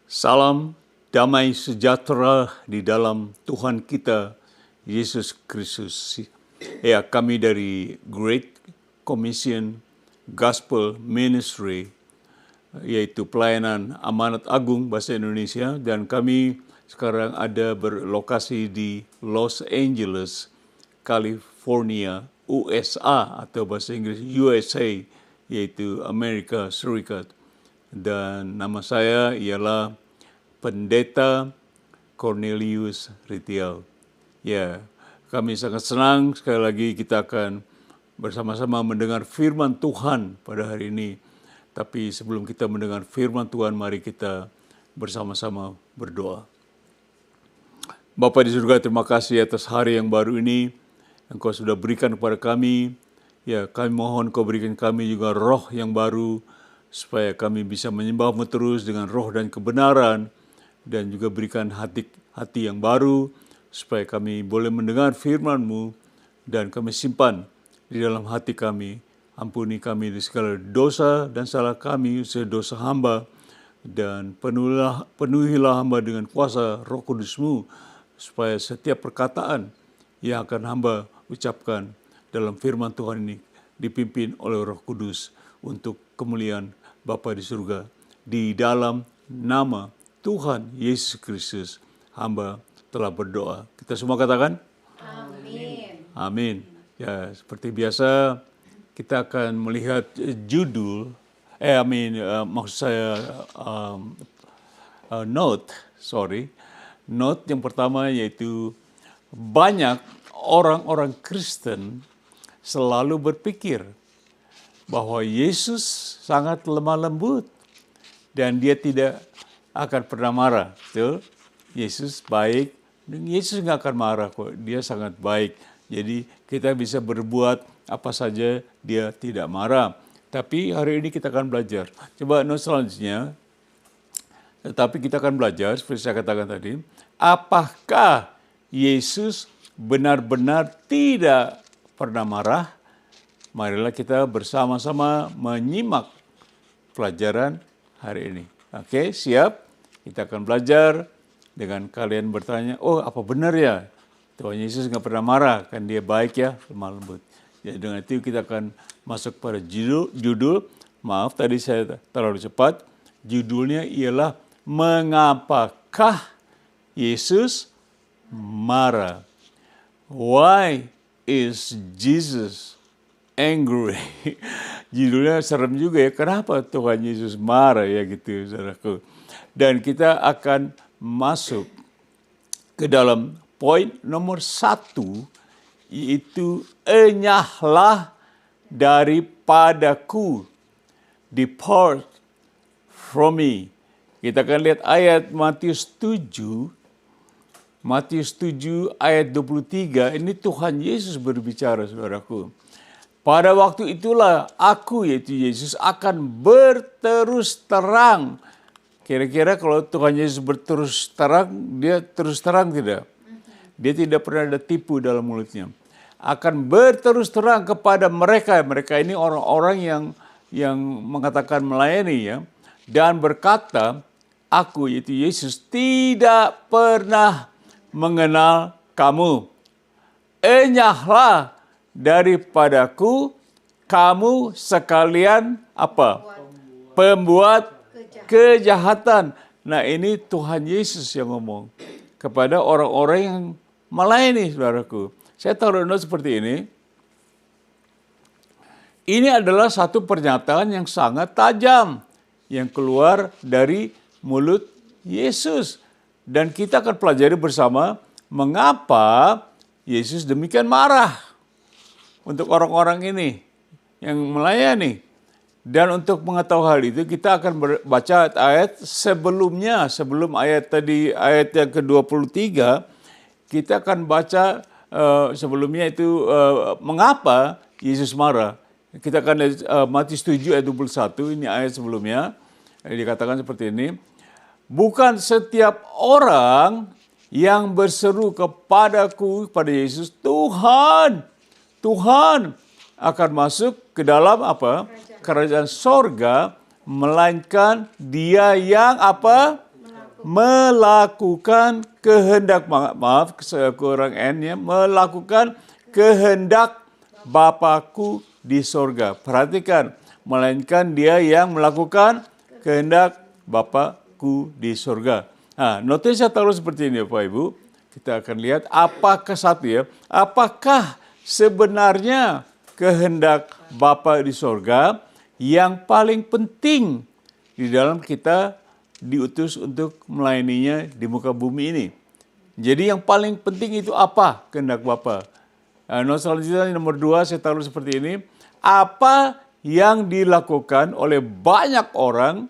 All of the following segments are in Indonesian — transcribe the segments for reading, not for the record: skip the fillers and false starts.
Salam damai sejahtera di dalam Tuhan kita, Yesus Kristus. Ya, kami dari Great Commission Gospel Ministry, yaitu pelayanan amanat agung bahasa Indonesia, dan kami sekarang ada berlokasi di Los Angeles, California, USA, atau bahasa Inggris USA, yaitu Amerika Serikat. Dan nama saya ialah Pendeta Cornelius Ritial. Ya, kami sangat senang sekali lagi kita akan bersama-sama mendengar firman Tuhan pada hari ini. Tapi sebelum kita mendengar firman Tuhan, mari kita bersama-sama berdoa. Bapa di surga, terima kasih atas hari yang baru ini Engkau sudah berikan kepada kami. Ya, kami mohon Kau berikan kami juga roh yang baru, supaya kami bisa menyembah-Mu terus dengan roh dan kebenaran, dan juga berikan hati yang baru, supaya kami boleh mendengar firman-Mu, dan kami simpan di dalam hati kami. Ampuni kami di segala dosa dan salah kami, dosa hamba, dan penuhilah hamba dengan kuasa Roh Kudus-Mu, supaya setiap perkataan yang akan hamba ucapkan dalam firman Tuhan ini dipimpin oleh Roh Kudus untuk kemuliaan Bapa di surga. Di dalam nama Tuhan Yesus Kristus, hamba telah berdoa. Kita semua katakan? Amin. Amin. Ya, seperti biasa kita akan melihat judul, maksud saya note yang pertama, yaitu banyak orang-orang Kristen selalu berpikir bahwa Yesus sangat lemah lembut dan dia tidak akan pernah marah. Betul? Yesus baik, Yesus nggak akan marah kok, dia sangat baik. Jadi kita bisa berbuat apa saja, dia tidak marah. Tapi hari ini kita akan belajar. Coba note selanjutnya, tetapi kita akan belajar, seperti saya katakan tadi, apakah Yesus benar-benar tidak pernah marah? Marilah kita bersama-sama menyimak pelajaran hari ini. Oke, siap? Kita akan belajar dengan kalian bertanya, oh apa benar ya? Tuhan Yesus nggak pernah marah, kan dia baik ya, lemah lembut. Jadi dengan itu kita akan masuk pada judul. Maaf tadi saya terlalu cepat. Judulnya ialah mengapakah Yesus marah? Why is Jesus angry? Judulnya serem juga ya. Kenapa Tuhan Yesus marah ya gitu, saudaraku. Dan kita akan masuk ke dalam poin nomor 1, yaitu enyahlah daripadaku. Depart from me. Kita akan lihat ayat Matius 7 ayat 23, ini Tuhan Yesus berbicara, saudaraku. Pada waktu itulah aku, yaitu Yesus, akan berterus terang. Kira-kira kalau Tuhan Yesus berterus terang, dia terus terang tidak? Dia tidak pernah ada tipu dalam mulutnya. Akan berterus terang kepada mereka ini orang-orang yang mengatakan melayani ya, dan berkata, aku, yaitu Yesus, tidak pernah mengenal kamu. Enyahlah daripadaku, kamu sekalian apa? Pembuat kejahatan. Nah, ini Tuhan Yesus yang ngomong kepada orang-orang yang melayani, saudaraku. Saya taruh note seperti ini. Ini adalah satu pernyataan yang sangat tajam yang keluar dari mulut Yesus. Dan kita akan pelajari bersama mengapa Yesus demikian marah untuk orang-orang ini yang melayani. Dan untuk mengetahui hal itu, kita akan baca ayat sebelumnya. Sebelum ayat tadi, ayat yang ke-23, kita akan baca sebelumnya itu mengapa Yesus marah. Kita akan lihat Matius 7 ayat 21, ini ayat sebelumnya. Dikatakan seperti ini. Bukan setiap orang yang berseru kepadaku, kepada Yesus, Tuhan, Tuhan, akan masuk ke dalam apa? Kerajaan sorga, melainkan dia yang apa? melakukan kehendak, maaf kurang N-nya, melakukan kehendak Bapa-Ku di sorga. Perhatikan, melainkan dia yang melakukan kehendak Bapa-Ku di sorga. Nah, notis saya taruh seperti ini Bapak Ibu. Kita akan lihat apakah apakah sebenarnya kehendak Bapa di sorga yang paling penting di dalam kita diutus untuk melayaninya di muka bumi ini. Jadi yang paling penting itu apa kehendak Bapa? Nah, selanjutnya nomor 2 saya taruh seperti ini. Apa yang dilakukan oleh banyak orang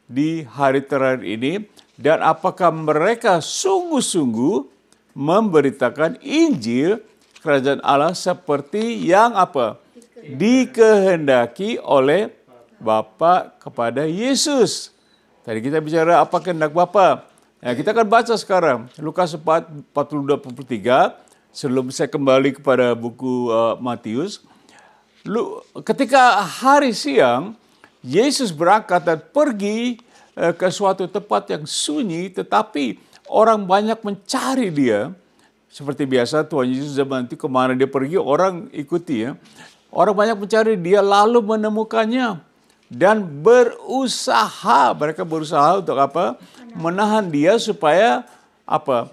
di hari terakhir ini dan apakah mereka sungguh-sungguh memberitakan Injil Kerajaan Allah seperti yang apa? Dikehendaki oleh Bapa kepada Yesus. Tadi kita bicara apa kehendak Bapa. Nah, kita akan baca sekarang Lukas 4:42-43 sebelum saya kembali kepada buku Matius. Ketika hari siang Yesus berangkat dan pergi ke suatu tempat yang sunyi, tetapi orang banyak mencari dia. Seperti biasa Tuhan Yesus zaman itu kemana dia pergi orang ikuti ya. Orang banyak mencari dia lalu menemukannya dan mereka berusaha untuk apa? Menahan dia supaya apa?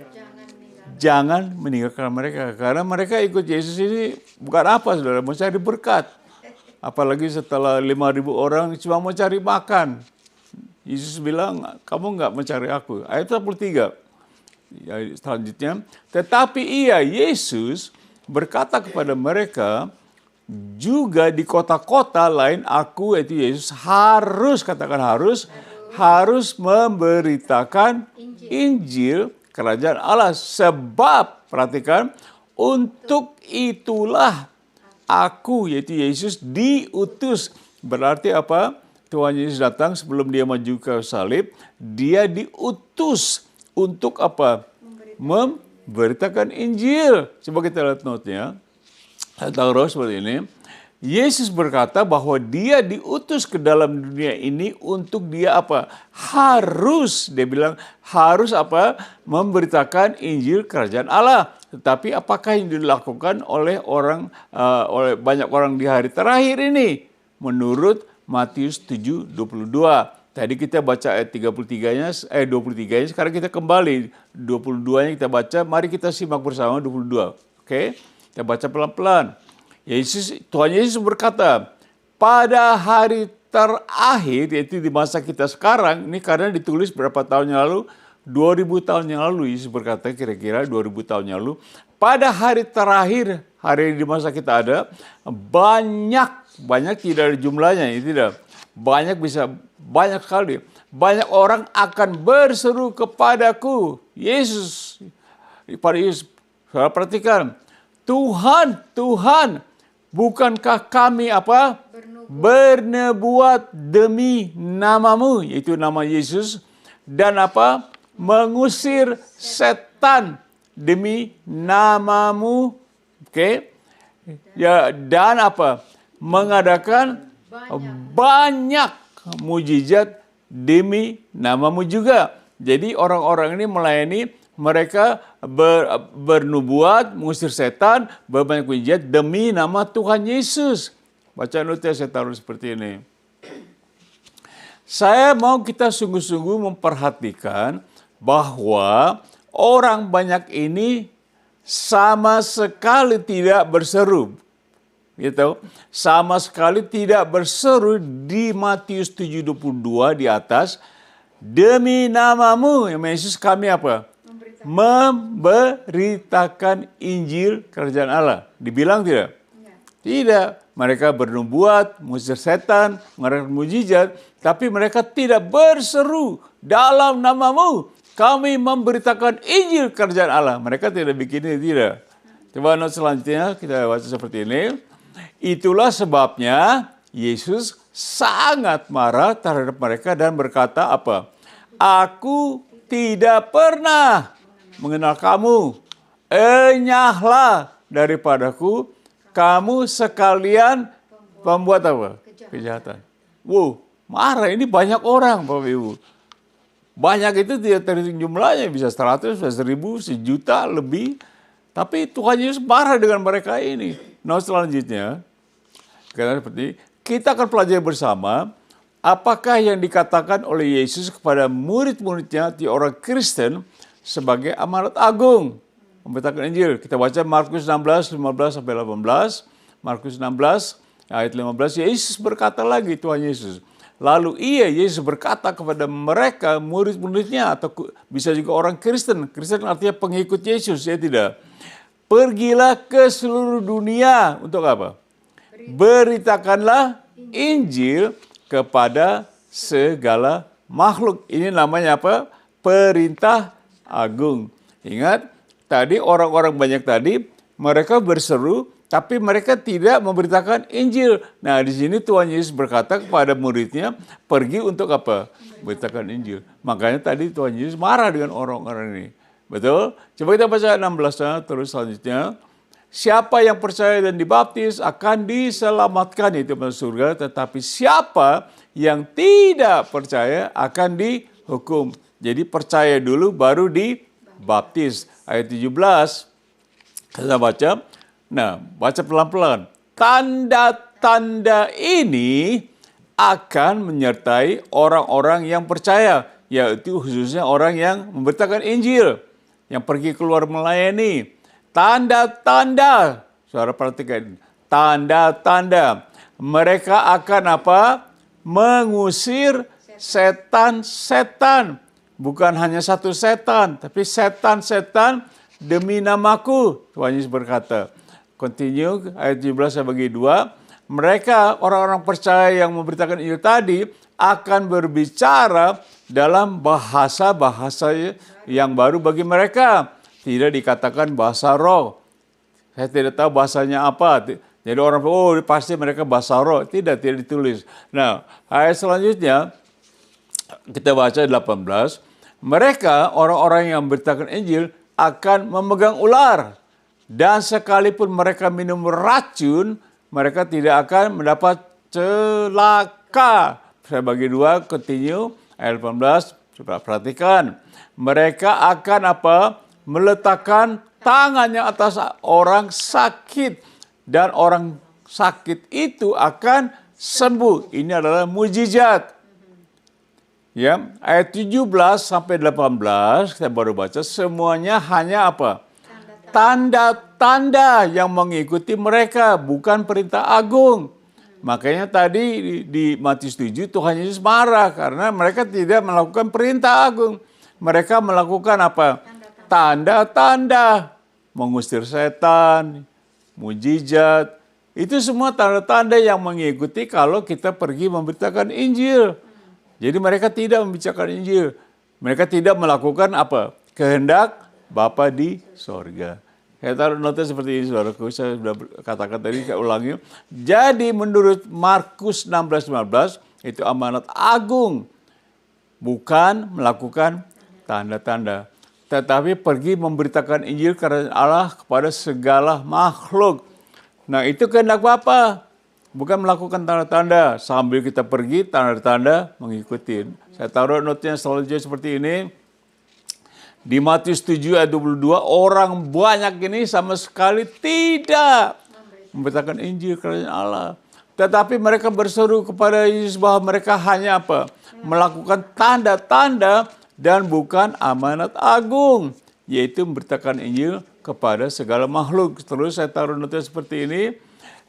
Jangan meninggalkan mereka. Karena mereka ikut Yesus ini bukan apa saudara, mencari berkat. Apalagi setelah 5.000 orang cuma mau cari makan. Yesus bilang, kamu enggak mencari aku. Ayat 43. Ya, selanjutnya, tetapi Yesus berkata kepada mereka, juga di kota-kota lain aku, yaitu Yesus, harus memberitakan Injil Kerajaan Allah. Sebab, perhatikan, untuk itulah aku, yaitu Yesus, diutus. Berarti apa? Tuhan Yesus datang sebelum dia maju ke salib, dia diutus untuk apa? Memberitakan Injil. Coba kita lihat note-nya. Taruh seperti ini. Yesus berkata bahwa dia diutus ke dalam dunia ini untuk dia apa? Dia bilang harus apa? Memberitakan Injil Kerajaan Allah. Tetapi apakah yang dilakukan oleh banyak orang di hari terakhir ini? Menurut Matius 7:22. Tadi kita baca ayat 23-nya, 23-nya, sekarang kita kembali 22-nya kita baca. Mari kita simak bersama 22. Oke? Kita baca pelan-pelan. Tuhan Yesus berkata, pada hari terakhir, yaitu di masa kita sekarang, ini karena ditulis berapa tahun yang lalu? 2000 tahun yang lalu, Yesus berkata kira-kira 2000 tahun yang lalu. Pada hari terakhir, hari di masa kita ada, banyak tidak ada jumlahnya, tidak. Banyak sekali. Banyak orang akan berseru kepadaku. Pada Yesus. Saudara perhatikan. Tuhan, bukankah kami apa? Bernubuat demi namamu, yaitu nama Yesus. Dan apa? Mengusir setan demi namamu. Oke? Ya, dan apa? Mengadakan banyak mujizat demi namamu juga. Jadi orang-orang ini melayani, mereka bernubuat, mengusir setan, berbanyak mujizat demi nama Tuhan Yesus. Baca notnya saya taruh seperti ini. Saya mau kita sungguh-sungguh memperhatikan bahwa orang banyak ini sama sekali tidak berseru. Gitu. Sama sekali tidak berseru di Matius 7:22 di atas, demi namamu, ya Yesus, kami apa? Memberitakan Injil Kerajaan Allah. Dibilang tidak? Tidak. Mereka bernubuat, mengusir setan, mengadakan mujizat, tapi mereka tidak berseru dalam namamu. Kami memberitakan Injil Kerajaan Allah. Mereka tidak bikin ini, tidak. Coba not selanjutnya kita baca seperti ini. Itulah sebabnya Yesus sangat marah terhadap mereka dan berkata apa? Aku tidak pernah mengenal kamu. Enyahlah daripadaku, kamu sekalian pembuat apa? Kejahatan. Wow, marah. Ini banyak orang, Bapak Ibu. Banyak itu tidak terhitung jumlahnya, bisa 100, bisa 1000, 1.000.000 lebih. Tapi Tuhan Yesus marah dengan mereka ini. Nah, selanjutnya, seperti kita akan pelajari bersama apakah yang dikatakan oleh Yesus kepada murid-muridnya di orang Kristen sebagai amanat agung memberitakan Injil. Kita baca Markus 16, 15 sampai 18. Markus 16 ayat 15, Yesus berkata lagi, Tuhan Yesus. Lalu Yesus berkata kepada mereka, murid-muridnya, atau bisa juga orang Kristen. Kristen artinya pengikut Yesus, ya tidak? Pergilah ke seluruh dunia. Untuk apa? Beritakanlah Injil kepada segala makhluk. Ini namanya apa? Perintah agung. Ingat, tadi orang-orang banyak tadi, mereka berseru, tapi mereka tidak memberitakan Injil. Nah, di sini Tuhan Yesus berkata kepada muridnya, pergi untuk apa? Beritakan Injil. Makanya tadi Tuhan Yesus marah dengan orang-orang ini. Betul? Coba kita baca 16 terus selanjutnya. Siapa yang percaya dan dibaptis akan diselamatkan, itu masuk surga. Tetapi siapa yang tidak percaya akan dihukum. Jadi percaya dulu baru dibaptis. Ayat 17 kita baca. Nah, baca pelan-pelan. Tanda-tanda ini akan menyertai orang-orang yang percaya, yaitu khususnya orang yang memberitakan Injil, yang pergi keluar melayani. Tanda-tanda, saudara perhatikan, tanda-tanda. Mereka akan apa? Mengusir setan-setan. Bukan hanya satu setan, tapi setan-setan demi namaku. Tuhan Yesus berkata. Continue, ayat 17 saya bagi 2. Mereka, orang-orang percaya yang memberitakan Injil tadi, akan berbicara dalam bahasa-bahasa yang baru bagi mereka. Tidak dikatakan bahasa roh. Saya tidak tahu bahasanya apa. Jadi orang, pasti mereka bahasa roh. Tidak ditulis. Nah, ayat selanjutnya, kita baca 18. Mereka, orang-orang yang memberitakan Injil, akan memegang ular. Dan sekalipun mereka minum racun, mereka tidak akan mendapat celaka. Saya bagi 2, continue, ayat 18, coba perhatikan. Mereka akan apa? Meletakkan tangannya atas orang sakit. Dan orang sakit itu akan sembuh. Ini adalah mujizat. Ya, ayat 17 sampai 18, saya baru baca, semuanya hanya apa? Tanda-tanda yang mengikuti mereka, bukan perintah agung. Makanya tadi di Matius 7 Tuhan Yesus marah karena mereka tidak melakukan perintah agung. Mereka melakukan apa? Tanda-tanda, mengusir setan, mujizat. Itu semua tanda-tanda yang mengikuti kalau kita pergi memberitakan Injil. Jadi mereka tidak membicarakan Injil. Mereka tidak melakukan apa? Kehendak Bapa di sorga. Saya taruh nota seperti ini, saudaraku. Saya sudah katakan tadi, saya ulangi. Jadi menurut Markus 16-15, itu amanat agung. Bukan melakukan tanda-tanda. Tetapi pergi memberitakan Injil karena Allah kepada segala makhluk. Nah, itu kehendak Bapa. Bukan melakukan tanda-tanda. Sambil kita pergi, tanda-tanda mengikuti. Saya taruh notnya selanjutnya seperti ini. Di Matius 7 ayat 22, orang banyak ini sama sekali tidak memberitakan Injil kerajaan Allah. Tetapi mereka berseru kepada Yesus bahwa mereka hanya apa? Melakukan tanda-tanda dan bukan amanat agung. Yaitu memberitakan Injil kepada segala makhluk. Terus saya taruh notnya seperti ini.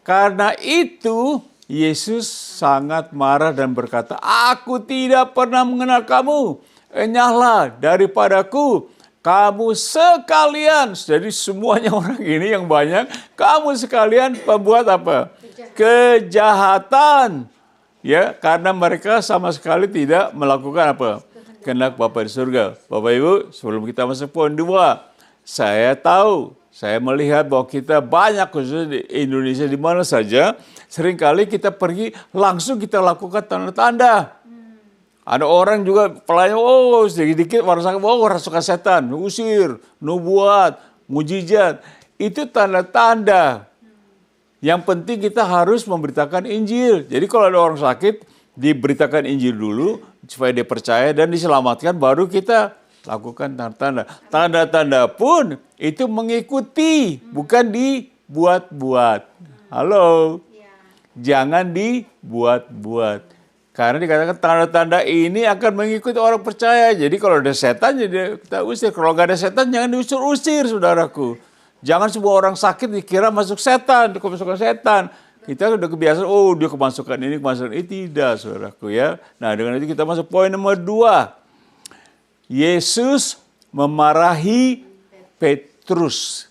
Karena itu Yesus sangat marah dan berkata, aku tidak pernah mengenal kamu. Enyahlah daripadaku, kamu sekalian. Jadi semuanya orang ini yang banyak, kamu sekalian pembuat apa? Kejahatan. Ya, karena mereka sama sekali tidak melakukan apa? Kehendak Bapa di surga. Bapak Ibu, sebelum kita masuk poin 2, saya tahu, saya melihat bahwa kita banyak khususnya di Indonesia di mana saja, seringkali kita pergi langsung kita lakukan tanda-tanda. Ada orang juga pelayan, sedikit orang rasukan setan, usir, nubuat, mujizat. Itu tanda-tanda. Yang penting kita harus memberitakan Injil. Jadi kalau ada orang sakit, diberitakan Injil dulu supaya dia percaya dan diselamatkan, baru kita lakukan tanda-tanda. Tanda-tanda pun itu mengikuti, bukan dibuat-buat. Halo, jangan dibuat-buat. Karena dikatakan tanda-tanda ini akan mengikuti orang percaya. Jadi kalau ada setan, jadi kita usir. Kalau nggak ada setan, jangan diusir-usir, saudaraku. Jangan sebuah orang sakit dikira masuk setan, kemasukan setan. Kita udah kebiasaan, oh dia kemasukan ini, kemasukan ini. Tidak, saudaraku ya. Nah, dengan itu kita masuk poin nomor 2. Yesus memarahi Petrus.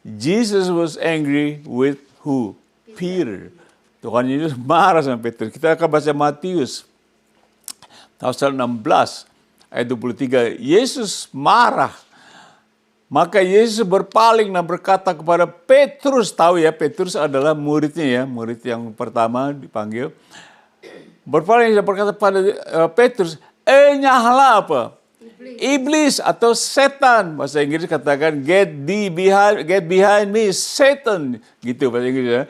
Jesus was angry with who? Peter. Tuhan Yesus marah sama Petrus. Kita akan baca Matius pasal 16 ayat 23. Yesus marah. Maka Yesus berpaling dan berkata kepada Petrus, tahu ya Petrus adalah muridnya ya, murid yang pertama dipanggil. Berpaling dan berkata kepada Petrus, nyahlah apa? Iblis atau setan. Bahasa Inggris katakan get behind me Satan, gitu bahasa Inggris ya.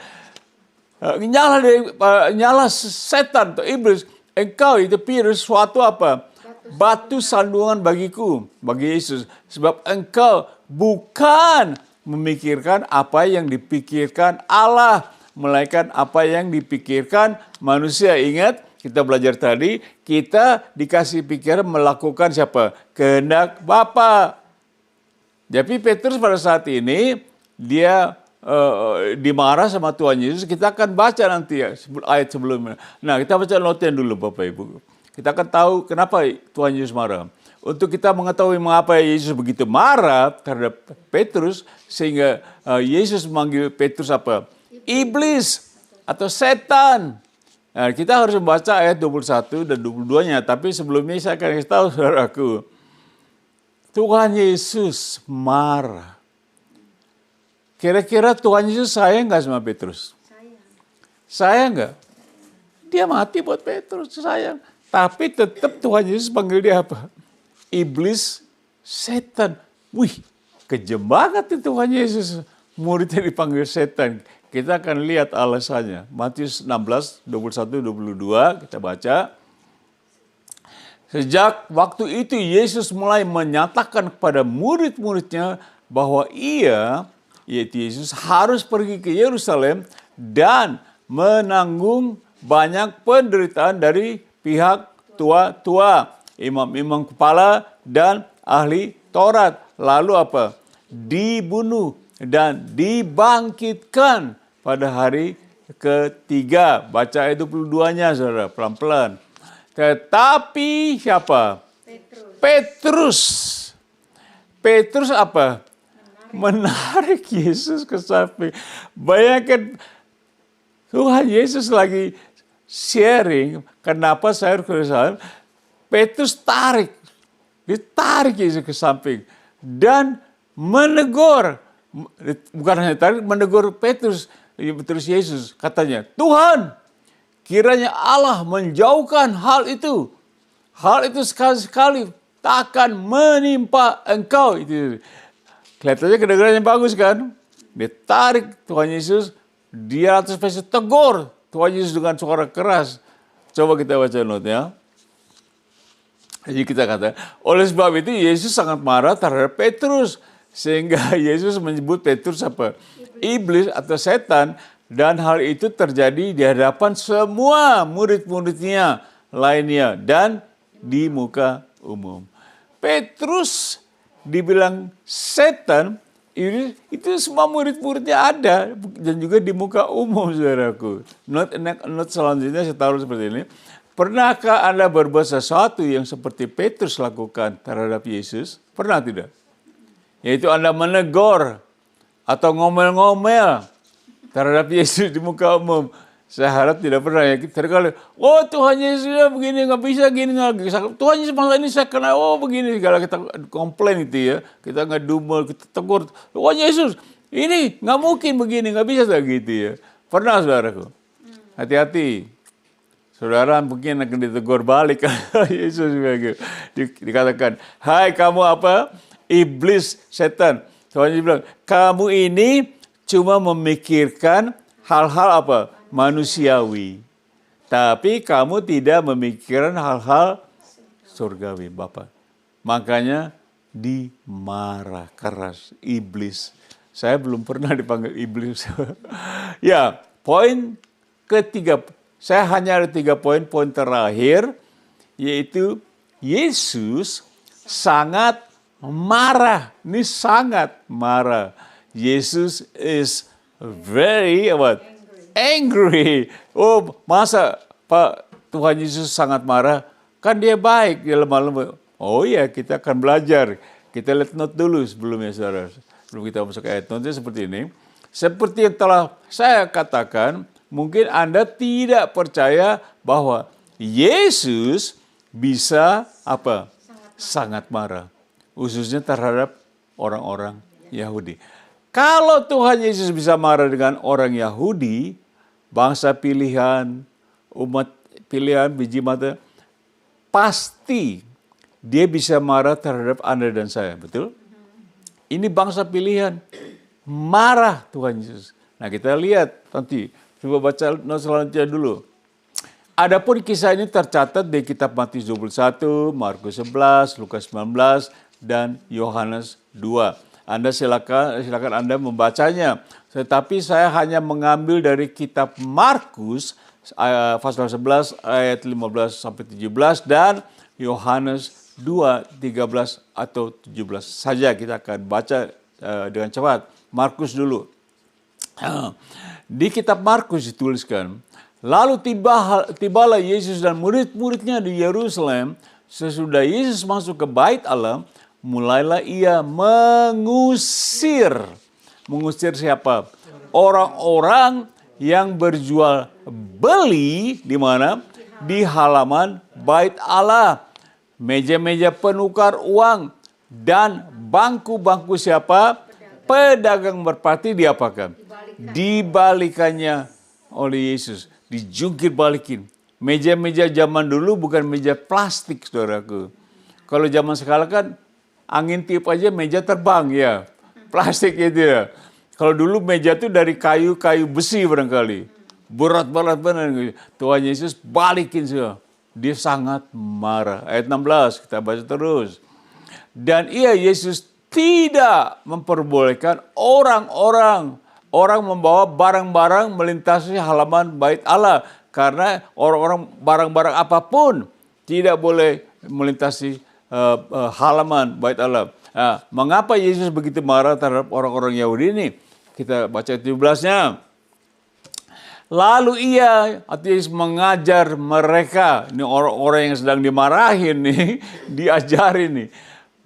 Nyala setan atau iblis, engkau itu Petrus suatu apa? Batu sandungan bagiku, bagi Yesus. Sebab engkau bukan memikirkan apa yang dipikirkan Allah, melainkan apa yang dipikirkan manusia. Ingat, kita belajar tadi, kita dikasih pikiran melakukan siapa? Kehendak Bapa. Jadi Petrus pada saat ini, dia dimarah sama Tuhan Yesus. Kita akan baca nanti ya, ayat sebelumnya. Nah, kita baca noten dulu Bapak Ibu. Kita akan tahu kenapa Tuhan Yesus marah. Untuk kita mengetahui mengapa Yesus begitu marah terhadap Petrus, sehingga Yesus memanggil Petrus apa? Iblis atau setan. Nah, kita harus membaca ayat 21 dan 22-nya. Tapi sebelumnya saya akan kasih tahu saudaraku. Tuhan Yesus marah. Kira-kira Tuhan Yesus sayang nggak sama Petrus? Sayang nggak? Dia mati buat Petrus, sayang. Tapi tetap Tuhan Yesus panggil dia apa? Iblis, setan. Wih, kejem banget itu Tuhan Yesus. Muridnya dipanggil setan. Kita akan lihat alasannya. Matius 16, 21, 22, kita baca. Sejak waktu itu Yesus mulai menyatakan kepada murid-muridnya bahwa yaitu Yesus harus pergi ke Yerusalem dan menanggung banyak penderitaan dari pihak tua-tua, imam-imam kepala dan ahli Taurat. Lalu apa? Dibunuh dan dibangkitkan pada hari ketiga. Baca ayat 22-nya saudara, pelan-pelan. Tetapi siapa? Petrus. Petrus apa? Menarik Yesus ke samping. Bayangkan Tuhan Yesus lagi sharing kenapa saya harus ke Yerusalem. Petrus ditarik Yesus ke samping dan menegur. Bukan hanya tarik, menegur Petrus Yesus. Katanya, Tuhan, kiranya Allah menjauhkan hal itu. Hal itu sekali-sekali takkan menimpa engkau. Itu. Kelihatannya kedengarannya bagus kan? Ditarik Tuhan Yesus, dia atas Petrus tegur Tuhan Yesus dengan suara keras. Coba kita baca notnya. Jadi kita kata, oleh sebab itu Yesus sangat marah terhadap Petrus. Sehingga Yesus menyebut Petrus apa? Iblis atau setan. Dan hal itu terjadi di hadapan semua murid-muridnya lainnya. Dan di muka umum. Petrus dibilang setan, itu semua murid-muridnya ada dan juga di muka umum, saudaraku. Not selanjutnya saya taruh seperti ini. Pernahkah Anda berbuat sesuatu yang seperti Petrus lakukan terhadap Yesus? Pernah tidak? Yaitu Anda menegur atau ngomel-ngomel terhadap Yesus di muka umum. Saya harap tidak pernah ya. Terkali, oh Tuhan Yesus begini, nggak bisa gini. Tuhan Yesus masa ini saya kena, begini. Kalau kita komplain itu ya, kita nggak dumel, kita tegur. Tuhan Yesus, ini nggak mungkin begini, nggak bisa gitu ya. Pernah saudaraku? Hati-hati. Saudara mungkin akan ditegur balik. Yesus dikatakan, hai kamu apa? Iblis, setan. Tuhan Yesus bilang, kamu ini cuma memikirkan hal-hal apa? Manusiawi. tapi kamu tidak memikirkan hal-hal surgawi, Bapak. Makanya dimarah keras iblis. Saya belum pernah dipanggil iblis. Ya, poin ketiga. Saya hanya ada 3 poin. Poin terakhir, yaitu Yesus sangat marah. Ini sangat marah. Yesus is very angry. Oh, masa Pak Tuhan Yesus sangat marah? Kan dia baik, dia lemah-lemah. Oh iya, kita akan belajar. Kita lihat note dulu sebelumnya, saudara. Sebelum kita masuk ke ayat note seperti ini. Seperti yang telah saya katakan, mungkin Anda tidak percaya bahwa Yesus bisa apa? Sangat marah. Khususnya terhadap orang-orang Yahudi. Kalau Tuhan Yesus bisa marah dengan orang Yahudi, bangsa pilihan, umat pilihan, biji mata, pasti dia bisa marah terhadap Anda dan saya, betul? Ini bangsa pilihan, marah Tuhan Yesus. Nah, kita lihat nanti, coba baca selanjutnya dulu. Adapun kisah ini tercatat di kitab Matius 21, Markus 11, Lukas 19, dan Yohanes 2. Anda silakan Anda membacanya. Tetapi saya hanya mengambil dari kitab Markus pasal 11 ayat 15 sampai 17 dan Yohanes 2 13 atau 17 saja. Kita akan baca dengan cepat. Markus dulu. Di kitab Markus dituliskan, lalu tibalah Yesus dan murid-muridnya di Yerusalem. Sesudah Yesus masuk ke bait Allah, mulailah ia mengusir siapa? Orang-orang yang berjual beli di mana? Di halaman bait Allah. Meja-meja penukar uang dan bangku-bangku siapa? Pedagang merpati diapakan? Dibalikannya oleh Yesus. Dijungkir balikin. Meja-meja zaman dulu bukan meja plastik, saudaraku. Kalau zaman sekarang kan angin tiup aja meja terbang ya. Plastik itu ya. Kalau dulu meja itu dari kayu besi barangkali. Berat-berat benar. Tuhan Yesus balikin semua. Dia sangat marah. Ayat 16 kita baca terus. Dan Yesus tidak memperbolehkan orang membawa barang-barang melintasi halaman bait Allah. Karena orang-orang barang-barang apapun tidak boleh melintasi halaman bait Allah. Nah, mengapa Yesus begitu marah terhadap orang-orang Yahudi ini? Kita baca 17-nya. Lalu Yesus mengajar mereka, ini orang-orang yang sedang dimarahin nih, diajarin nih.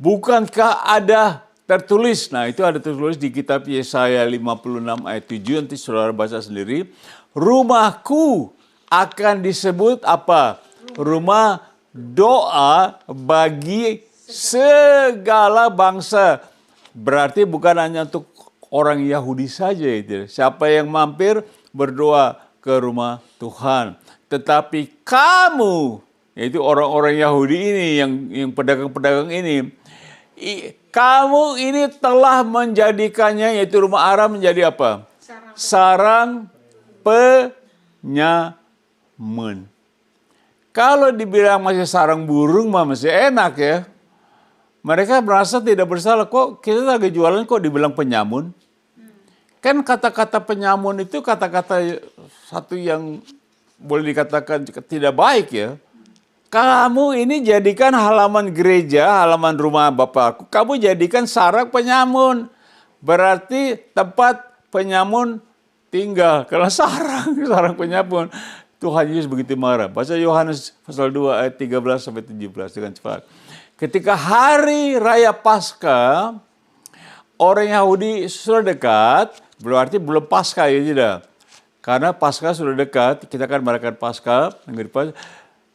Bukankah ada tertulis, nah itu ada tertulis di kitab Yesaya 56 ayat 7, nanti saudara baca sendiri. Rumahku akan disebut apa? Rumah doa bagi segala bangsa. Berarti bukan hanya untuk orang Yahudi saja itu. Siapa yang mampir berdoa ke rumah Tuhan. Tetapi kamu, yaitu orang-orang Yahudi ini, yang pedagang-pedagang ini, kamu ini telah menjadikannya, yaitu rumah Aram, menjadi apa? Sarang penyamun. Kalau dibilang masih sarang burung mah masih enak ya. Mereka merasa tidak bersalah. Kok kita lagi jualan kok dibilang penyamun? Kan kata-kata penyamun itu kata-kata satu yang boleh dikatakan tidak baik ya. Kamu ini jadikan halaman gereja, halaman rumah Bapakku, kamu jadikan sarang penyamun. Berarti tempat penyamun tinggal. Karena sarang penyamun. Tuhan Yesus begitu marah. Baca Yohanes pasal 2 ayat 13 sampai 17 dengan cepat. Ketika hari raya Paskah, orang Yahudi sudah dekat, berarti belum Paskah ya tidak. Karena Paskah sudah dekat, kita akan merayakan Paskah minggu depan.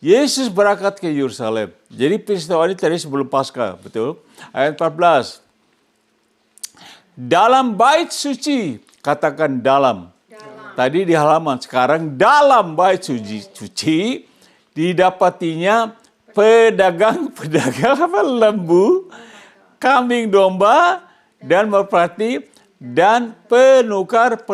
Yesus berangkat ke Yerusalem. Jadi peristiwa ini tadi sebelum Paskah, betul? Ayat 14. Dalam bait suci, katakan dalam. Tadi di halaman, sekarang dalam bait suci didapatinya pedagang apa, lembu, kambing domba, dan merpati, dan penukar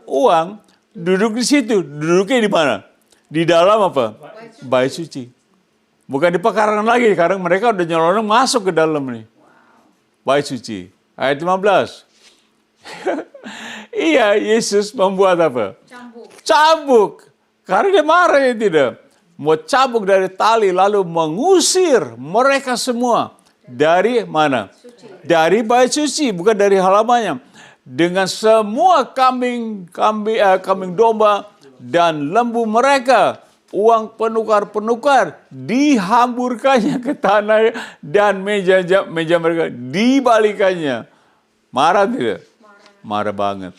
uang duduk di situ. Duduknya di mana? Di dalam apa? Bait suci. Bukan di pekarangan lagi, karena mereka udah nyelonong masuk ke dalam nih. Bait suci. Ayat 15. Iya, Yesus membuat apa? Cambuk. Karena dia marah ya tidak. Mau cabuk dari tali lalu mengusir mereka semua. Dari mana? Dari bait suci, bukan dari halamannya. Dengan semua kambing domba dan lembu mereka, uang penukar-penukar dihamburkannya ke tanah dan meja mereka dibalikannya. Marah tidak? Marah banget.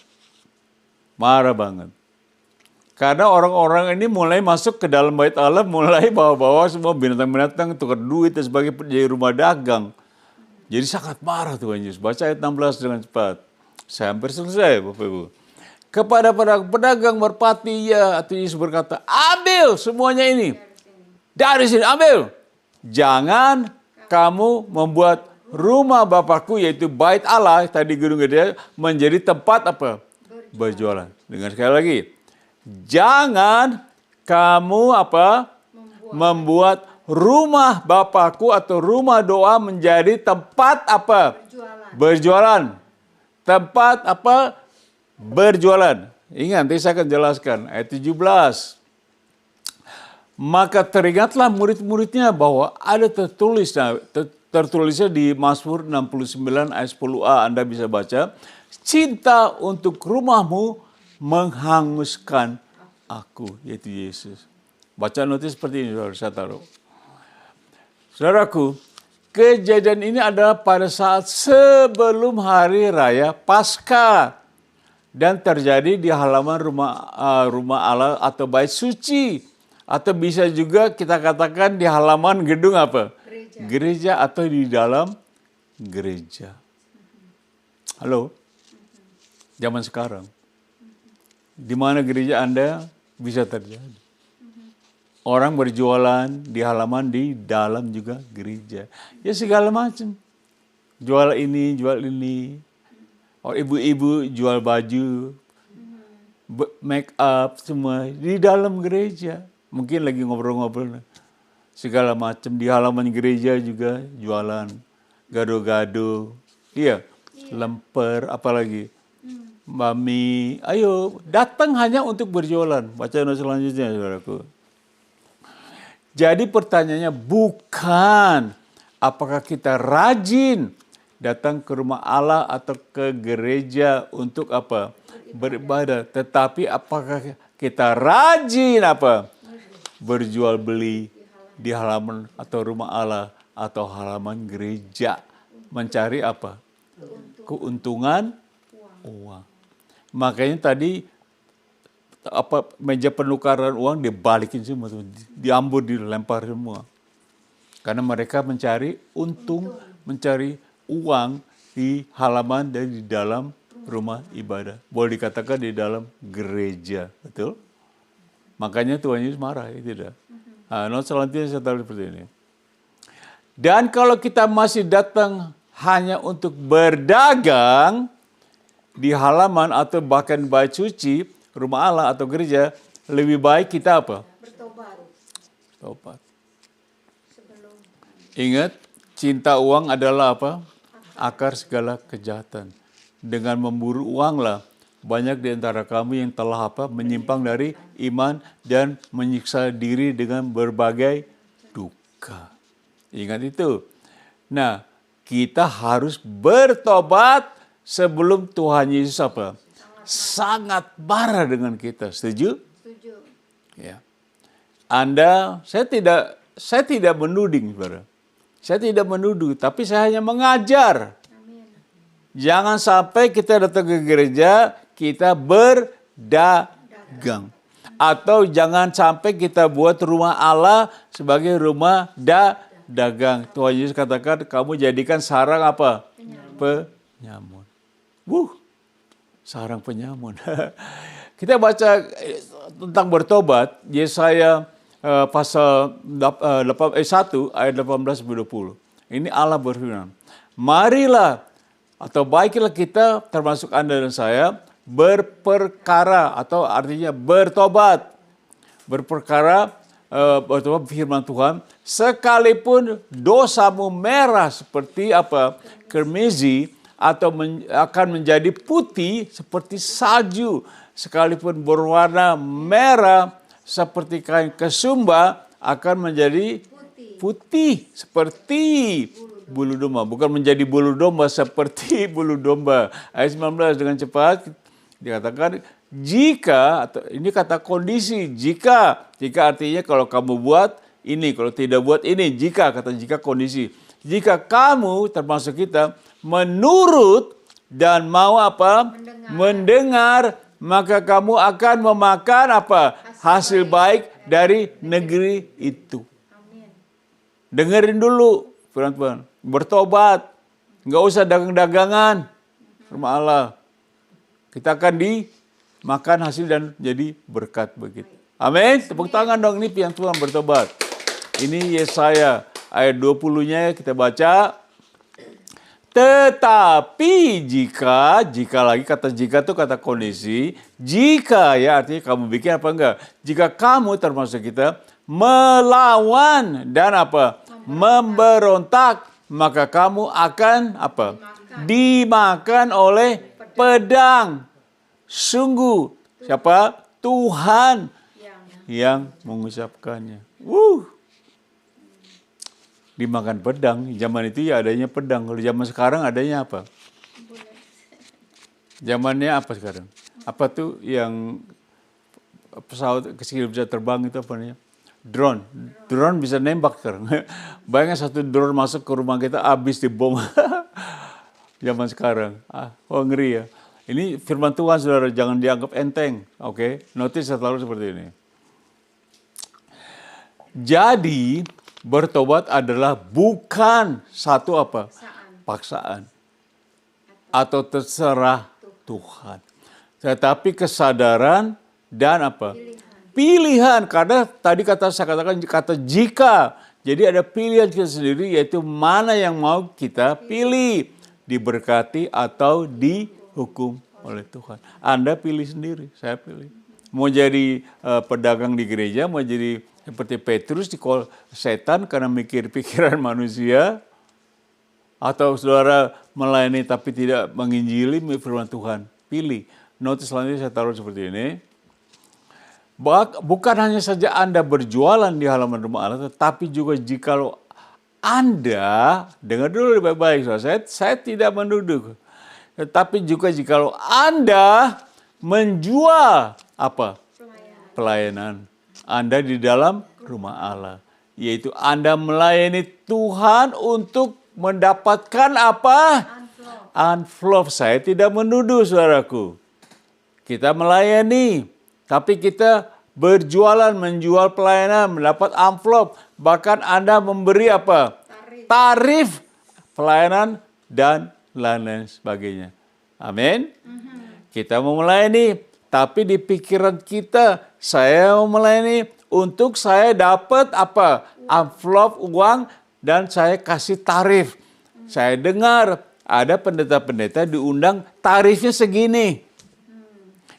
Marah banget. Karena orang-orang ini mulai masuk ke dalam bait Allah, mulai bawa-bawa semua binatang-binatang, tukar duit dan sebagai jadi rumah dagang. Jadi sangat marah Tuhan Yesus. Baca ayat 16 dengan cepat. Saya hampir selesai Bapak Ibu. Kepada pedagang merpati atau Yesus berkata, ambil semuanya ini. Dari sini ambil. Jangan kamu membuat rumah Bapakku, yaitu bait Allah, tadi gedung gede, menjadi tempat apa? Berjualan. Dengar sekali lagi. Jangan kamu apa? Membuat rumah Bapakku atau rumah doa menjadi tempat apa? Berjualan. Tempat apa? Berjualan. Ingat, nanti saya akan jelaskan. Ayat 17. Maka teringatlah murid-muridnya bahwa ada tertulisnya di Mazmur 69 ayat 10a. Anda bisa baca. Cinta untuk rumahmu menghanguskan aku, yaitu Yesus. Baca notis seperti ini, saya taruh. Saudaraku, kejadian ini adalah pada saat sebelum hari raya Paskah dan terjadi di halaman rumah Allah atau bait suci, atau bisa juga kita katakan di halaman gedung apa? Gereja atau di dalam gereja. Halo, zaman sekarang, di mana gereja Anda bisa terjadi? Orang berjualan di halaman, di dalam juga gereja. Ya segala macam. Jual ini, jual ini. Oh, ibu-ibu jual baju, make up, semua. Di dalam gereja. Mungkin lagi ngobrol-ngobrol. Segala macam. Di halaman gereja juga jualan. Gado-gado. Iya. Lemper, apalagi. Mami, ayo datang hanya untuk berjualan. Baca notis selanjutnya, saudaraku. Jadi pertanyaannya bukan apakah kita rajin datang ke rumah Allah atau ke gereja untuk apa? Beribadah. Tetapi apakah kita rajin apa? Berjual beli di halaman atau rumah Allah atau halaman gereja. Mencari apa? Keuntungan uang. Makanya tadi meja penukaran uang dibalikin semua, diambur, dilempar semua. Karena mereka mencari untung, mencari uang di halaman dan di dalam rumah ibadah. Boleh dikatakan di dalam gereja, betul? Makanya Tuhan Yesus marah, ya tidak? Nah, selanjutnya saya taruh seperti ini. Dan kalau kita masih datang hanya untuk berdagang di halaman atau bahkan bait suci, rumah Allah atau gereja, lebih baik kita apa? Bertobat. Ingat, cinta uang adalah apa? Akar segala kejahatan. Dengan memburu uanglah banyak di antara kamu yang telah apa? Menyimpang dari iman dan menyiksa diri dengan berbagai duka. Ingat itu. Nah, kita harus bertobat sebelum Tuhan Yesus apa? Sangat marah dengan kita. Setuju? Setuju. Ya. Saya tidak menuding, saudara. Saya tidak menuduh, tapi saya hanya mengajar. Amin. Jangan sampai kita datang ke gereja, kita berdagang. Atau jangan sampai kita buat rumah Allah sebagai rumah dagang. Tuhan Yesus katakan, kamu jadikan sarang apa? Penyamun. Sarang penyamun. Kita baca tentang bertobat, Yesaya pasal 1 ayat 18-20. Ini Allah berfirman, marilah atau baiklah kita, termasuk Anda dan saya, berperkara atau artinya bertobat. berperkara firman Tuhan, sekalipun dosamu merah seperti kermizi atau akan menjadi putih seperti salju, sekalipun berwarna merah seperti kain kesumba akan menjadi putih seperti bulu domba, bukan menjadi bulu domba seperti bulu domba. Ayat 19 dengan cepat dikatakan jika, atau ini kata kondisi, jika artinya kalau kamu buat ini, kalau tidak buat ini, jika kondisi. Jika kamu termasuk kita menurut dan mau mendengar, maka kamu akan memakan hasil baik dari negeri itu. Amin. Dengerin dulu firman Tuhan, bertobat, nggak usah dagang-dagangan rumah Allah. Kita akan dimakan hasil dan jadi berkat begitu. Amin. Tepuk tangan dong, ini yang Tuhan bertobat. Ini Yesaya ayat 20-nya kita baca. Tetapi jika lagi kata jika itu kata kondisi, jika ya artinya kamu bikin apa enggak? Jika kamu termasuk kita melawan dan memberontak, maka kamu akan dimakan oleh pedang. Sungguh siapa? Tuhan yang mengucapkannya. Dimakan pedang. Zaman itu ya adanya pedang. Kalau zaman sekarang adanya apa? Zamannya apa sekarang? Apa tuh yang pesawat kecil bisa terbang itu apa namanya? Drone. Drone bisa nembak sekarang. Bayangin satu drone masuk ke rumah kita habis dibom. Zaman sekarang. Ngeri ya. Ini firman Tuhan, saudara, jangan dianggap enteng. Oke? Notice selalu seperti ini. Jadi bertobat adalah bukan satu paksaan atau terserah Tuhan, tetapi kesadaran dan pilihan. Karena tadi saya katakan kata jika, jadi ada pilihan kita sendiri, yaitu mana yang mau kita pilih, diberkati atau dihukum oleh Tuhan. Anda pilih sendiri, saya pilih. Mau jadi pedagang di gereja, mau jadi seperti Petrus dikol setan karena mikir pikiran manusia, atau saudara melayani tapi tidak menginjili firman Tuhan, pilih. Notis selanjutnya saya taruh seperti ini. Bukan hanya saja Anda berjualan di halaman rumah Allah, tetapi juga jikalau Anda, dengar dulu baik-baik, saya tidak menuduh, tetapi juga jikalau Anda menjual pelayanan Anda di dalam rumah Allah, yaitu Anda melayani Tuhan untuk mendapatkan Envelope. Saya tidak menuduh, saudaraku. Kita melayani, tapi kita berjualan, menjual pelayanan, mendapat envelope. Bahkan Anda memberi tarif pelayanan dan lain-lain sebagainya. Amin. Kita mau melayani, tapi di pikiran kita, saya mau melayani untuk saya dapat envelope uang dan saya kasih tarif. Saya dengar ada pendeta-pendeta diundang tarifnya segini.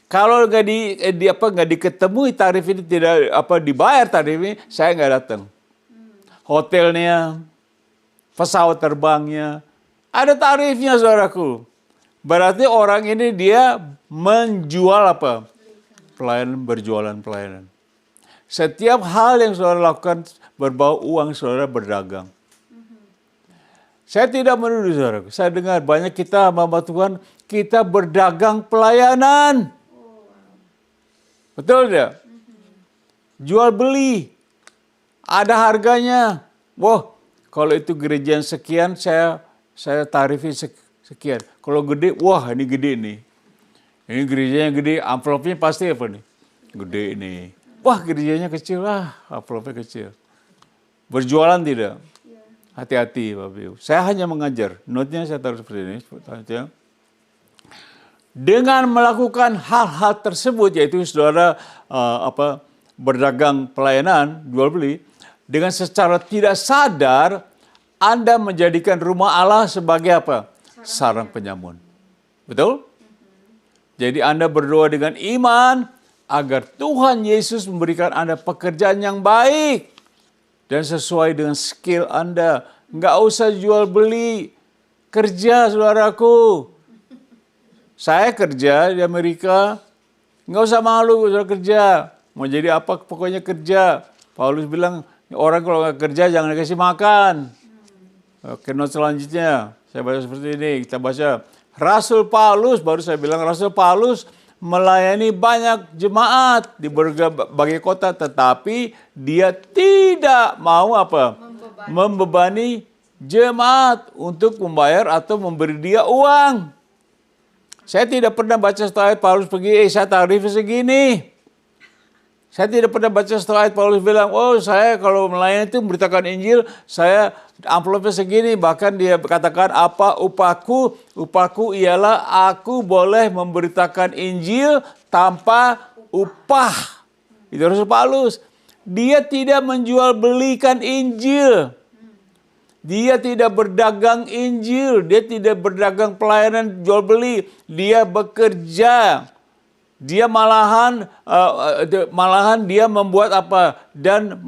Kalau nggak diketemui tarif ini, tidak dibayar tarif ini, saya nggak datang. Hotelnya, pesawat terbangnya, ada tarifnya, saudaraku. Berarti orang ini dia menjual pelayanan, berjualan pelayanan. Setiap hal yang saudara lakukan berbau uang, saudara berdagang. Saya tidak menuduh, saudara. Saya dengar banyak kita hamba Tuhan, kita berdagang pelayanan. Betul tidak? Jual beli. Ada harganya. Wah, kalau itu gereja yang sekian, saya tarifin sekian. Kalau gede, wah ini gede nih. Ini gerejanya gede, amplopnya pasti gede ini. Wah, gerejanya kecil, amplopnya kecil. Berjualan tidak? Hati-hati, Bapak Ibu. Saya hanya mengajar. Note-nya saya taruh seperti ini. Dengan melakukan hal-hal tersebut, yaitu saudara berdagang pelayanan, jual beli, dengan secara tidak sadar, Anda menjadikan rumah Allah sebagai sarang penyamun. Betul? Jadi Anda berdoa dengan iman, agar Tuhan Yesus memberikan Anda pekerjaan yang baik dan sesuai dengan skill Anda. Nggak usah jual beli, kerja saudaraku. Saya kerja di Amerika, nggak usah malu saudara kerja. Mau jadi apa pokoknya kerja. Paulus bilang, orang kalau nggak kerja jangan dikasih makan. Oke, not selanjutnya, saya baca seperti ini, kita baca. Rasul Paulus, baru saya bilang Rasul Paulus melayani banyak jemaat di berbagai kota, tetapi dia tidak mau apa? Membebani jemaat untuk membayar atau memberi dia uang. Saya tidak pernah baca satu ayat Paulus pergi, saya tarifnya segini. Saya tidak pernah baca satu ayat Paulus bilang, oh saya kalau melayani itu memberitakan Injil, saya amplopnya segini. Bahkan dia katakan apa upahku? Upahku ialah aku boleh memberitakan Injil tanpa upah. Itu Rasul Paulus. Dia tidak menjual belikan Injil. Dia tidak berdagang Injil. Dia tidak berdagang pelayanan jual beli. Dia bekerja. Dia malahan dia membuat apa? Dan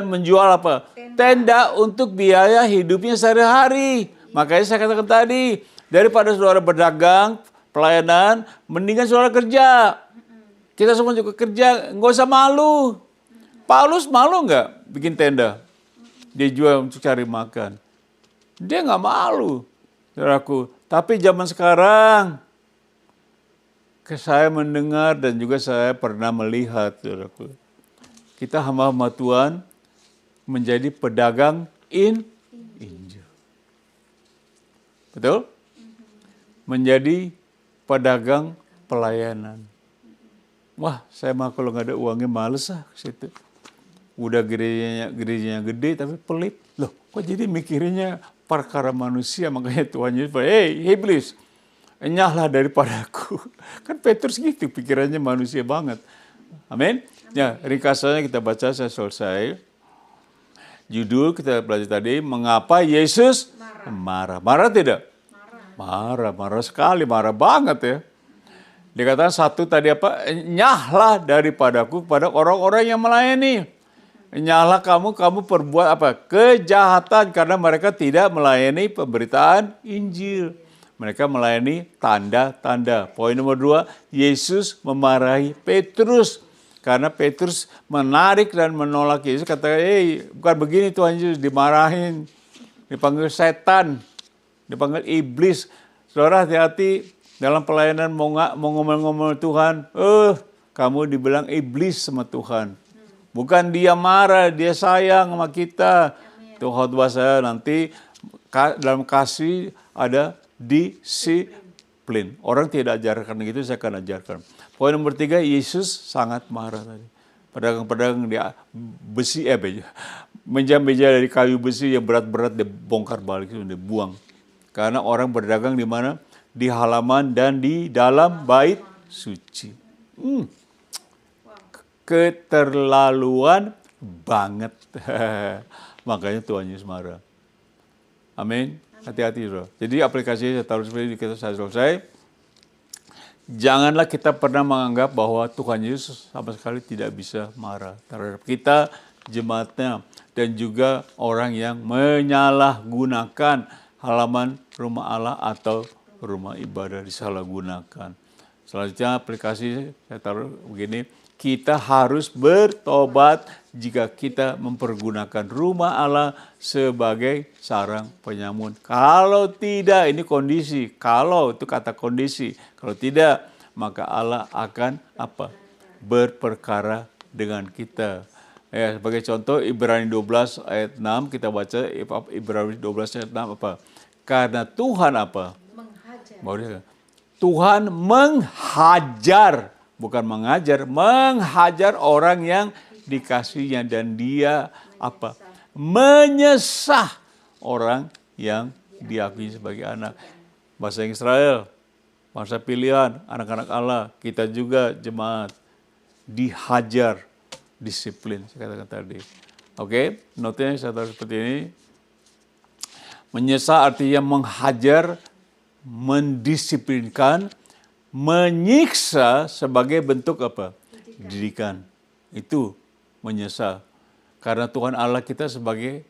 menjual apa? Tenda untuk biaya hidupnya sehari-hari. Makanya saya katakan tadi, daripada saudara berdagang, pelayanan, mendingan saudara kerja. Kita semua juga kerja, nggak usah malu. Paulus malu nggak bikin tenda? Dia jual untuk cari makan. Dia nggak malu, saudaraku. Tapi zaman sekarang, saya mendengar dan juga saya pernah melihat, saudaraku, kita hamba-hamba Tuhan menjadi pedagang Injil. Betul? Menjadi pedagang pelayanan. Wah, saya mah kalau nggak ada uangnya males ke situ. Udah gerejanya gede tapi pelit. Loh, kok jadi mikirinnya perkara manusia? Makanya Tuhan Yesus, hey iblis, enyahlah daripadaku. Kan Petrus gitu, pikirannya manusia banget. Amin. Ya, ringkasannya kita baca, saya selesai. Judul kita belajar tadi, mengapa Yesus marah. Marah tidak? Marah sekali, marah banget ya. Dikatakan satu tadi apa? Enyahlah daripadaku kepada orang-orang yang melayani. Enyahlah kamu perbuat apa? Kejahatan karena mereka tidak melayani pemberitaan Injil. Mereka melayani tanda-tanda. Poin nomor 2, Yesus memarahi Petrus. Karena Petrus menarik dan menolak Yesus. Kata, bukan begini Tuhan Yesus, dimarahin. Dipanggil setan. Dipanggil iblis. Saudara hati-hati dalam pelayanan mau ngomel-ngomel Tuhan. Kamu dibilang iblis sama Tuhan. Bukan dia marah, dia sayang sama kita. Tuh khotbah saya nanti dalam kasih ada disiplin. Orang tidak ajarkan gitu, saya akan ajarkan. Poin nomor 3, Yesus sangat marah tadi. Pedagang-pedagang di besi, meja-meja dari kayu besi yang berat-berat dibongkar balik, dibuang. Karena orang berdagang di mana? Di halaman dan di dalam bait suci. Keterlaluan banget. Makanya Tuhan Yesus marah. Amin. Hati-hati, bro. Jadi aplikasinya saya taruh seperti kita saya selesai. Janganlah kita pernah menganggap bahwa Tuhan Yesus sama sekali tidak bisa marah terhadap kita, jemaatnya, dan juga orang yang menyalahgunakan halaman rumah Allah atau rumah ibadah disalahgunakan. Selanjutnya aplikasi saya taruh begini. Kita harus bertobat jika kita mempergunakan rumah Allah sebagai sarang penyamun. Kalau tidak, ini kondisi. Kalau itu kata kondisi. Kalau tidak, maka Allah akan apa? Berperkara dengan kita. Ya, sebagai contoh Ibrani 12 ayat 6 kita baca Ibrani 12 ayat 6 apa? Karena Tuhan apa? Menghajar. Tuhan menghajar. Bukan mengajar, menghajar orang yang dikasihnya dan dia apa? Menyesah orang yang diakui sebagai anak. Bahasa Israel, bangsa pilihan, anak-anak Allah, kita juga jemaat dihajar, disiplin, saya katakan tadi. Oke, notanya saya taruh seperti ini. Menyesah artinya menghajar, mendisiplinkan, menyiksa sebagai bentuk apa? didikan. Itu menyesal. Karena Tuhan Allah kita sebagai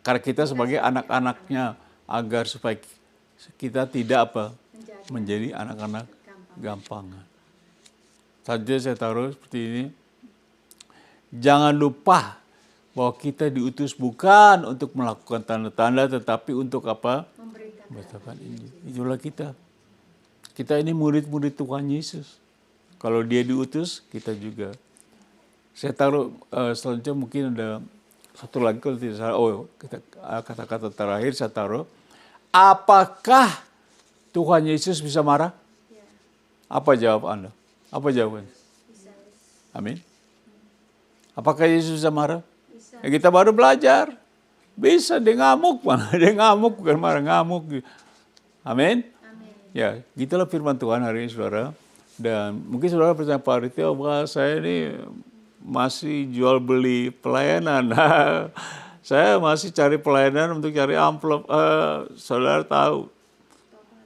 karena kita sebagai anak-anaknya, agar supaya kita tidak menjadi anak-anak gampangan. Saja saya taruh seperti ini. Jangan lupa bahwa kita diutus bukan untuk melakukan tanda-tanda, tetapi untuk apa? Memberitakan Injil. Itulah kita. Kita ini murid-murid Tuhan Yesus. Kalau dia diutus, kita juga. Saya taruh selanjutnya mungkin ada satu lagi kalau tidak salah. Kata-kata terakhir saya taruh. Apakah Tuhan Yesus bisa marah? Apa jawab Anda? Apa jawabannya? Amin. Apakah Yesus bisa marah? Ya, kita baru belajar. Bisa, dia ngamuk. Dia ngamuk, bukan marah, ngamuk. Amin. Ya, gitulah firman Tuhan hari ini, saudara. Dan mungkin saudara pertanyaan Pak Ritio, bahwa saya ini masih jual beli pelayanan. Saya masih cari pelayanan untuk cari amplop. Saudara tahu.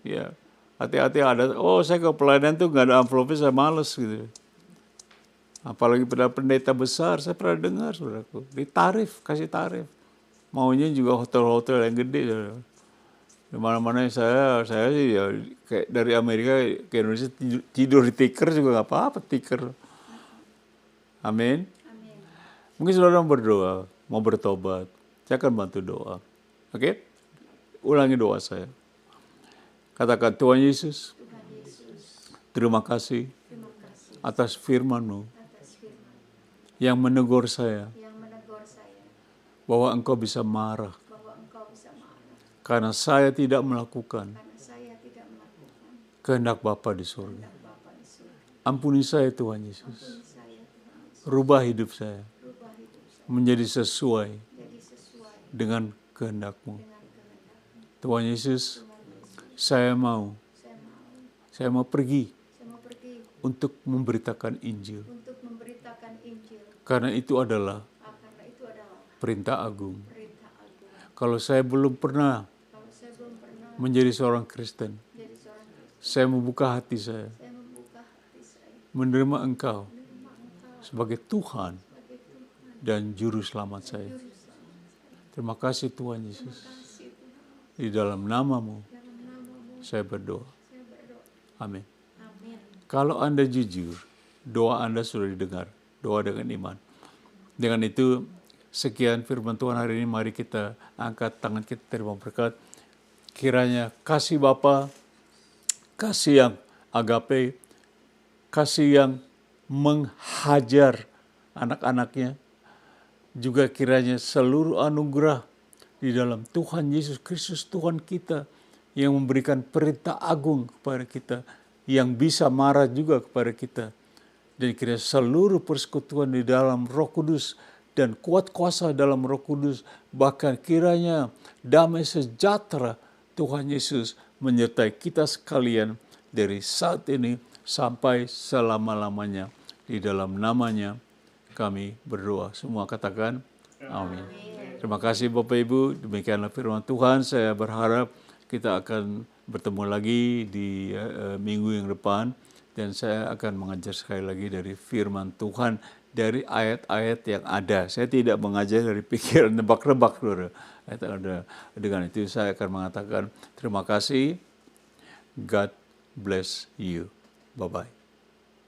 Ya, hati-hati ada. Saya ke pelayanan tuh nggak ada amplopnya, saya males gitu. Apalagi pada pendeta besar, saya pernah dengar, saudaraku, ditarif, kasih tarif. Maunya juga hotel-hotel yang gede, saudara. Di mana-mana saya sih ya kayak dari Amerika ke Indonesia tidur di tikar juga nggak apa-apa, tikar. Amin. Mungkin saudara mau berdoa, mau bertobat, saya akan bantu doa. Oke? Ulangi doa saya. Katakan, Tuhan Yesus, terima kasih atas firman-Mu yang menegur saya bahwa Engkau bisa marah karena saya tidak melakukan kehendak Bapa di surga. Ampuni saya Tuhan Yesus. Rubah hidup saya menjadi sesuai dengan kehendak-Mu. Tuhan Yesus, saya mau pergi untuk memberitakan Injil. Karena itu adalah perintah agung. Kalau saya belum pernah menjadi seorang Kristen, saya membuka hati saya, menerima Engkau sebagai Tuhan dan Juru Selamat saya. Terima kasih Tuhan Yesus. Di dalam nama-Mu saya berdoa. Amin. Kalau Anda jujur, doa Anda sudah didengar. Doa dengan iman. Dengan itu, sekian firman Tuhan hari ini. Mari kita angkat tangan kita terima berkat. Kiranya kasih Bapa, kasih yang agape, kasih yang menghajar anak-anaknya, juga kiranya seluruh anugerah di dalam Tuhan Yesus Kristus Tuhan kita yang memberikan perintah agung kepada kita, yang bisa marah juga kepada kita. Dan kiranya seluruh persekutuan di dalam Roh Kudus dan kuat kuasa dalam Roh Kudus, bahkan kiranya damai sejahtera Tuhan Yesus menyertai kita sekalian dari saat ini sampai selama-lamanya. Di dalam namanya kami berdoa. Semua katakan amin. Terima kasih Bapak Ibu, demikianlah firman Tuhan. Saya berharap kita akan bertemu lagi di minggu yang depan. Dan saya akan mengajar sekali lagi dari firman Tuhan, dari ayat-ayat yang ada. Saya tidak mengajar dari pikiran nebak-nebak. Dengan itu saya akan mengatakan terima kasih. God bless you. Bye-bye.